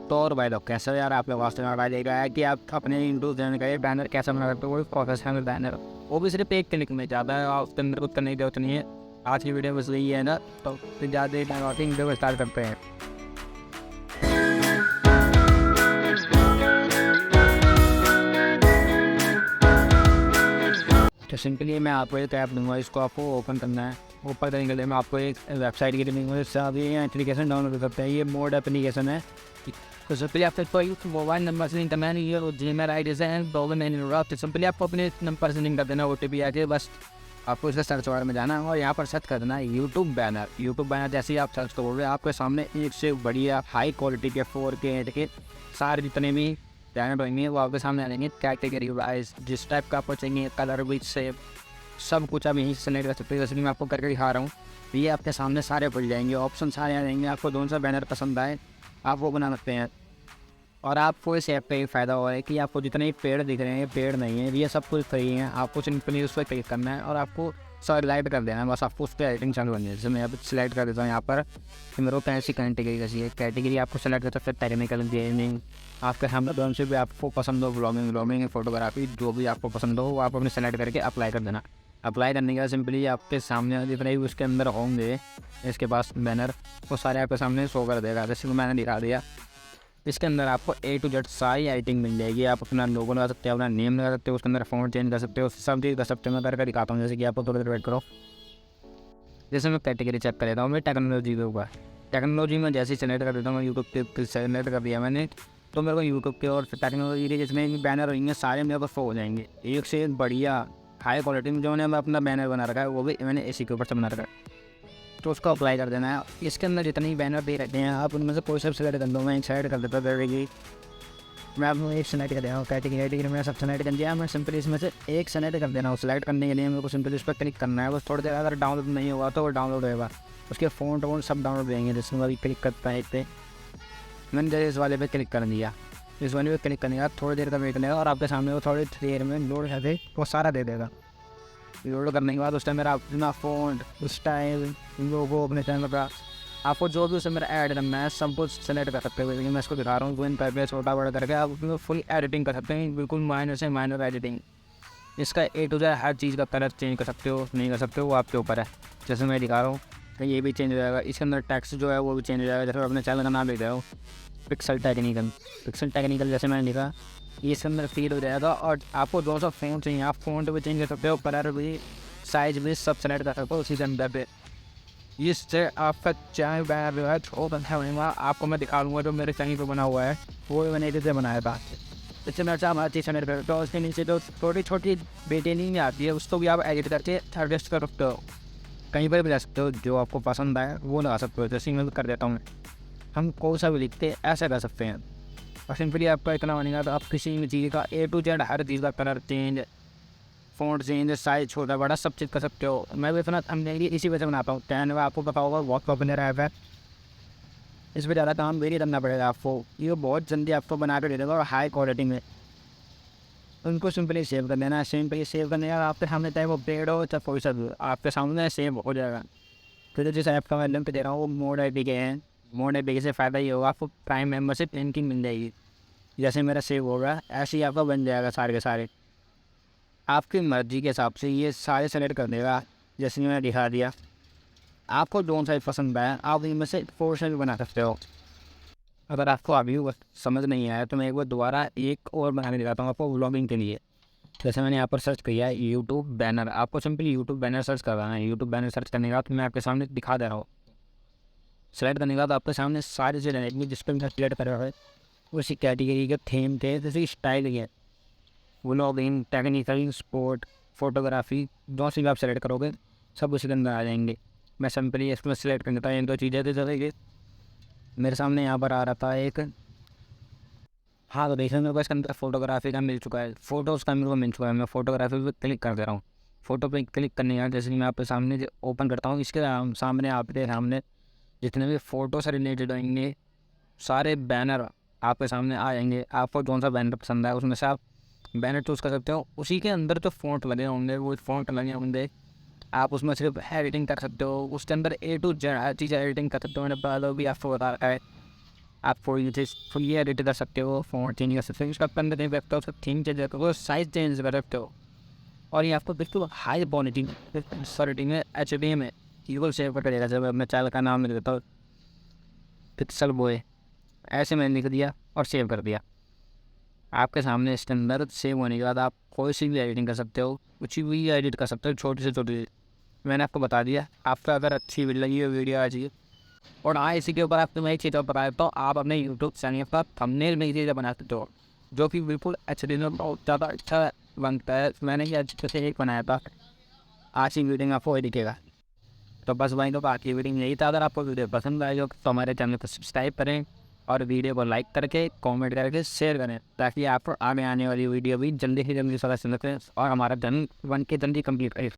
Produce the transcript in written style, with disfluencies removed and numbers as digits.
तो और भाई लोग कैसे हो यार, आप लोग वास्तव में राय देगा है कि आप अपने यूट्यूब चैनल का बैनर कैसे बना सकते हो, वो प्रोफेशनल बैनर, वो भी सिर्फ एक क्लिक में ज़्यादा है, उसके अंदर कुछ करने की जरूरत नहीं है। आज की वीडियो बस यही है ना, तो फिर ज़्यादा टाइम वीडियो को स्टार्ट करते हैं। तो सिंपली मैं आपको एक ऐप दूंगा, इसको आपको ओपन करना है। ओपन करने के लिए मैं आपको एक वेबसाइट की लिंक से आप ये एप्लीकेशन डाउनलोड कर सकते हैं। ये मोड एप्लीकेशन है। तो सिंपली आपको मोबाइल नंबर से लिंक करना है, ये जीमेल आई डी से तो सिंपली आपको अपने नंबर से लिंक कर देना, OTP आके बस आपको इसका सर्च बार में जाना है और यहाँ पर सर्च कर देना है यूट्यूब बैनर। यूट्यूब बैनर जैसे ही आप सर्च करोगे आपके सामने एक से बढ़िया हाई क्वालिटी के 4K 8K सारे जितने भी बैनर होंगे वो आपके सामने आ जाएंगे। कैटेगरी वाइज जिस टाइप का आपको चाहिए, कलर विच से सब कुछ आप यहीं से सेलेक्ट कर सकते हो। जैसे मैं आपको करके दिखा रहा हूँ, ये आपके सामने सारे खुल जाएंगे, ऑप्शन सारे आ जाएंगे। आपको कौन सा बैनर पसंद आए आप वो बना सकते हैं। और आपको इस ऐप का ये फ़ायदा हुआ है कि आपको जितने पेड़ दिख रहे हैं, पेड़ नहीं है, ये सब कुछ फ्री है। आपको सिंपली उस पर क्लिक करना है और आपको सेलेक्ट कर देना है, बस आपको उस पर एडिटिंग चालू करनी है। जैसे मैं अब सिलेक्ट कर देता हूँ यहाँ पर कि मेरे को कैसी कैटेगरी कैसी है। कैटेगरी आपको सेलेक्ट कर सकते हैं, टेक्निकल, गेमिंग, आपके सामने दोनों से भी आपको पसंद हो, ब्लॉगिंग, फोटोग्राफी, जो भी आपको पसंद हो वो आप अपने सेलेक्ट करके अप्लाई कर देना। अप्लाई करने के बाद सिंपली आपके सामने जितने भी उसके अंदर होंगे इसके पास बैनर, वो सारे आपके सामने शो कर देगा। जैसे मैंने दिखा दिया, इसके अंदर आपको A to Z सारी एडिटिंग मिल जाएगी। आप अपना लोगो लगा सकते हो, अपना नेम लगा सकते हो, उसके अंदर फ़ॉन्ट चेंज कर सकते हो, सब चीज़ कर सकते हो। मैं करके दिखाता हूँ, जैसे कि आपको थोड़ी देर वेट करो। जैसे मैं कैटेगरी चेक कर लेता हूँ, मैं टेक्नोलॉजी के ऊपर, टेक्नोलॉजी में जैसे ही सेलेक्ट कर देता हूँ, मैं यूट्यूब पे सेलेक्ट कर दिया मैंने, तो मेरे को यूट्यूब के और टेक्नोलॉजी के जितने भी बैनर होंगे सारे मेरे को शो हो जाएंगे, एक से एक बढ़िया हाई क्वालिटी में। जो मैंने अपना बैनर बना रखा है वो भी मैंने इसी के ऊपर से बना रखा है, तो उसको अप्लाई कर देना है। इसके अंदर जितने बैनर दे रहते हैं आप उनमें से कोई सब सेलेक्ट कर दो। मैं एक साइड कर देता हूँ, मैं आपको एक सेलेक्ट कर देना हूँ। कैटेगरी में सब सेलेक्ट कर दिया। मैं सिंपली इसमें से एक सेलेक्ट कर देना हूँ। सेलेक्ट करने के लिए मेरे को सिंपली उस पर क्लिक करना है। बस थोड़ी देर अगर डाउनलोड नहीं होगा तो वो डाउनलोड होगा, उसके फ़ॉन्ट वोन्ट सब डाउनलोड देंगे। जिसमें अभी क्लिक करता है इस मैंने जैसे इस वाले पे क्लिक कर दिया। इस वाले पे क्लिक करने के बाद थोड़ी देर का वेट करेगा और आपके सामने वो थोड़ी देर में लोड करके वो सारा दे देगा। लोड करने के बाद उस टाइम मेरा अपना फ़ॉन्ट, स्टाइल, लोगो, अपने चैनल का आपको जो भी उसमें मेरा ऐड करना है सब कुछ सेलेक्ट कर सकते हो। लेकिन मैं इसको दिखा रहा हूँ, इन पे छोटा बड़ा करके आप उसमें फुल एडिटिंग कर सकते हैं, बिल्कुल माइनर से माइनर एडिटिंग। इसका A to Z हर चीज़ का कलर चेंज कर सकते हो, नहीं कर सकते हो, वो आपके ऊपर है। जैसे मैं दिखा रहा हूँ तो ये भी चेंज हो जाएगा। इसके अंदर टेक्स्ट जो है वो भी चेंज हो जाएगा। जैसे अपने चैनल का नाम लिख रहे हो पिक्सल टेक्निकल, जैसे मैंने लिखा ये इसके अंदर फील हो जाएगा। और आपको जो सा फ़ॉन्ट चाहिए आप फ़ॉन्ट भी चेंज कर सकते हो, कलर भी, साइज भी सब सेलेक्ट कर सकते हो उसी के अंदर पे। इससे आपका चैनल बैनर जो है छोटा बनेगा। आपको मैं दिखा दूँगा जो मेरे चैनल पे बना हुआ है वो मैंने इधर से बनाया था। इससे मैं चाह चीज़ सेलेक्ट करता हूँ। उसके नीचे जो छोटी छोटी डिटेलिंग आती है उसको भी आप एडिट करके एडजस्ट कर सकते हो, कहीं पर भी जा सकते हो। जो आपको पसंद आए वो लगा सकते हो। जैसे मैं कर देता हूँ, हम कौन सा भी लिखते हैं ऐसा कर सकते हैं। और सिंपली आपका इतना बनेगा तो आप किसी भी चीज़ का A to Z हर चीज़ का colour change, font change, size छोटा बड़ा सब चीज़ कर सकते हो। मैं भी इतना थंबनेल इसी वजह से बनाता हूँ। कैनवा आपको पता होगा बहुत पॉपुलर ऐप है, इस पर ज़्यादा काम भी नहीं करना पड़ेगा आपको। ये बहुत जल्दी आपको बना कर दे देगा और हाई क्वालिटी में। उनको सिंपली सेव कर देना है। सिंपली सेव करने का आपके सामने चाहे वो पेड़ हो चाहे कोई सा भी आपके सामने सेव हो जाएगा। फिर जिस ऐप का मैं लिंक दे रहा हूँ वो मोड एपी के हैं। मोड एपी से फ़ायदा ये होगा आपको प्राइम मेंबरशिप लिंकिंग मिल जाएगी। जैसे मेरा सेव होगा ऐसे ही आपका बन जाएगा सारे के सारे। आपकी मर्ज़ी के हिसाब से ये सारे सेलेक्ट कर देगा। जैसे मैंने दिखा दिया, आपको जो सा पसंद आया आप इनमें से पोर्शन भी बना सकते हो। अगर आपको अभी समझ नहीं आया तो मैं एक बार दोबारा एक और बनाने दिखाता हूँ आपको व्लॉगिंग के लिए। जैसे मैंने यहाँ पर सर्च किया है यूट्यूब बैनर, आपको सिंपली यूट्यूब बैनर सर्च करवाना है। यूट्यूब बैनर सर्च करने के बाद मैं आपके सामने दिखा दे रहा हूँ। सेलेक्ट करने के बाद आपके सामने सारे जो रहेंगे जिस पर मैं सेलेक्ट कर रहा है उसी कैटेगरी के थीम थे, जैसे स्टाइल के व्लॉगिंग, टेक्निकल, स्पोर्ट, फोटोग्राफी, जो सी भी आप सेलेक्ट करोगे सब उसी के अंदर आ जाएंगे। मैं सिंपली इसमें सेलेक्ट कर देता हूँ। इन दो चीज़ें थे जैसे मेरे सामने यहाँ पर आ रहा था एक, हाँ तो देखिए मेरे को इसके अंदर फोटोग्राफी का मिल चुका है, फ़ोटोज़ का मेरे को मिल चुका है। मैं फोटोग्राफी पर क्लिक कर दे रहा हूँ। फ़ोटो पे क्लिक करने के बाद जैसे कि मैं आपके सामने ओपन करता हूँ, इसके सामने आपके सामने जितने भी फ़ोटो से रिलेटेड होंगे सारे बैनर आपके सामने आ जाएंगे। आपको कौन सा बैनर पसंद है उसमें से आप बैनर चूज़ कर सकते हो। उसी के अंदर जो फ़ॉन्ट लगे होंगे वो फ़ॉन्ट लगे होंगे, आप उसमें सिर्फ एडिटिंग कर सकते हो। उसके अंदर A to Z her cheese editing कर सकते हो। मैंने पहले भी आपको बता रखा है। आप कोई चीज़ फुली एडिट कर सकते हो, फ़ॉन्ट चेंज कर सकते हो, उसका कंटेंट देख सकते हो, उसका थीम चेंज कर सकते हो, साइज़ चेंज कर सकते हो। और ये आपको बिल्कुल हाई क्वालिटी सॉलिड में एचडी में बिल्कुल सेव कर देगा। जब मैं चैनल का नाम लिख देता हूँ पिक्सल बॉय, ऐसे मैंने लिख दिया और सेव कर दिया। आपके सामने इसके अंदर सेव होने के बाद आप कोई सी भी एडिटिंग कर सकते हो, कुछ भी एडिट कर सकते हो, छोटी से छोटी। मैंने आपको बता दिया। आपको अगर अच्छी लगी हो वीडियो आ चाहिए, और हाँ इसी के ऊपर आपको मैं एक चीज़ और बता देता हूँ, आप अपने यूट्यूब चैनल पर थंबनेल में ये चीज़ें बना सकते हो, जो कि बिल्कुल एचडी में बहुत ज़्यादा अच्छा बनता है। मैंने ये अच्छे से एक बनाया था, आज की वीडियो में आपको वही दिखेगा। तो बस वही तो बाकी वीडियो यही था। अगर आपको वीडियो पसंद आए तो हमारे चैनल को सब्सक्राइब करें और वीडियो को लाइक करके कमेंट करके शेयर करें, ताकि आपको आगे आने वाली वीडियो भी जल्दी से जल्दी पता चल सके और हमारा चैनल 1K जल्दी कंप्लीट करे।